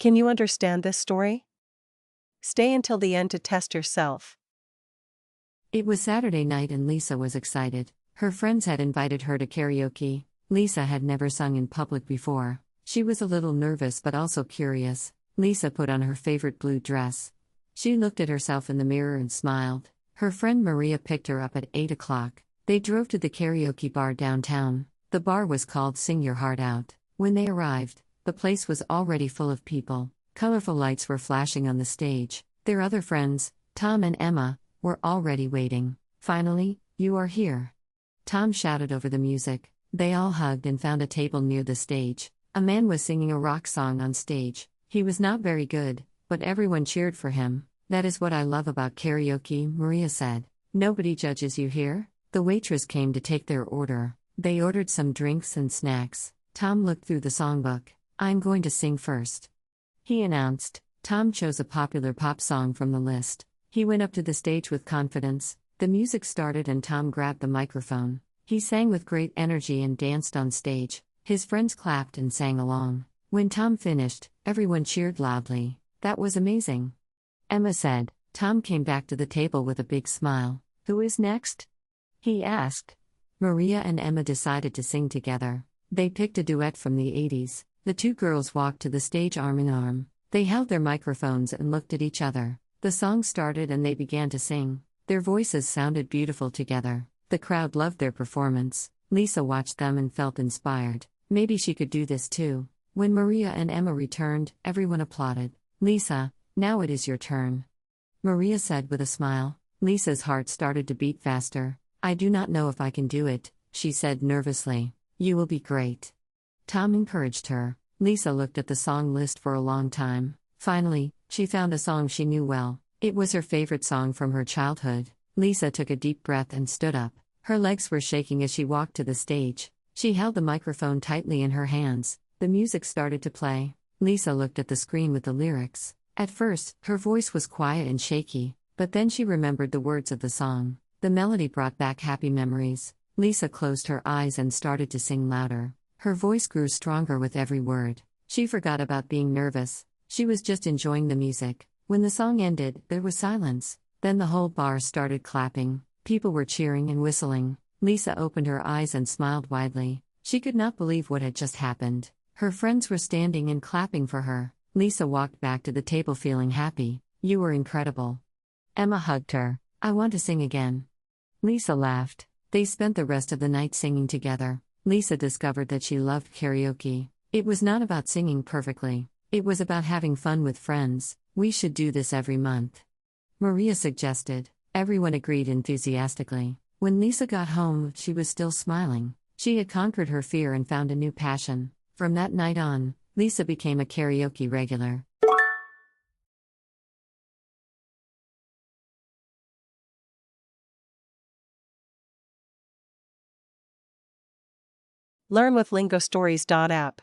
Can you understand this story? Stay until the end to test yourself. It was Saturday night and Lisa was excited. Her friends had invited her to karaoke. Lisa had never sung in public before. She was a little nervous but also curious. Lisa put on her favorite blue dress. She looked at herself in the mirror and smiled. Her friend Maria picked her up at 8 o'clock. They drove to the karaoke bar downtown. The bar was called Sing Your Heart Out. When they arrived, the place was already full of people. Colorful lights were flashing on the stage. Their other friends, Tom and Emma, were already waiting. Finally, you are here. Tom shouted over the music. They all hugged and found a table near the stage. A man was singing a rock song on stage. He was not very good, but everyone cheered for him. That is what I love about karaoke, Maria said. Nobody judges you here. The waitress came to take their order. They ordered some drinks and snacks. Tom looked through the songbook. I'm going to sing first, he announced. Tom chose a popular pop song from the list. He went up to the stage with confidence. The music started and Tom grabbed the microphone. He sang with great energy and danced on stage. His friends clapped and sang along. When Tom finished, everyone cheered loudly. That was amazing, Emma said. Tom came back to the table with a big smile. Who is next? He asked. Maria and Emma decided to sing together. They picked a duet from the 80s. The two girls walked to the stage arm in arm. They held their microphones and looked at each other. The song started and they began to sing. Their voices sounded beautiful together. The crowd loved their performance. Lisa watched them and felt inspired. Maybe she could do this too. When Maria and Emma returned, everyone applauded. Lisa, now it is your turn, Maria said with a smile. Lisa's heart started to beat faster. I do not know if I can do it, she said nervously. You will be great, Tom encouraged her. Lisa looked at the song list for a long time. Finally, she found a song she knew well. It was her favorite song from her childhood. Lisa took a deep breath and stood up. Her legs were shaking as she walked to the stage. She held the microphone tightly in her hands. The music started to play. Lisa looked at the screen with the lyrics. At first, her voice was quiet and shaky, but then she remembered the words of the song. The melody brought back happy memories. Lisa closed her eyes and started to sing louder. Her voice grew stronger with every word. She forgot about being nervous. She was just enjoying the music. When the song ended, there was silence. Then the whole bar started clapping. People were cheering and whistling. Lisa opened her eyes and smiled widely. She could not believe what had just happened. Her friends were standing and clapping for her. Lisa walked back to the table feeling happy. You were incredible. Emma hugged her. I want to sing again. Lisa laughed. They spent the rest of the night singing together. Lisa discovered that she loved karaoke. It was not about singing perfectly. It was about having fun with friends. We should do this every month, Maria suggested. Everyone agreed enthusiastically. When Lisa got home, she was still smiling. She had conquered her fear and found a new passion. From that night on, Lisa became a karaoke regular. Learn with LingoStories.app.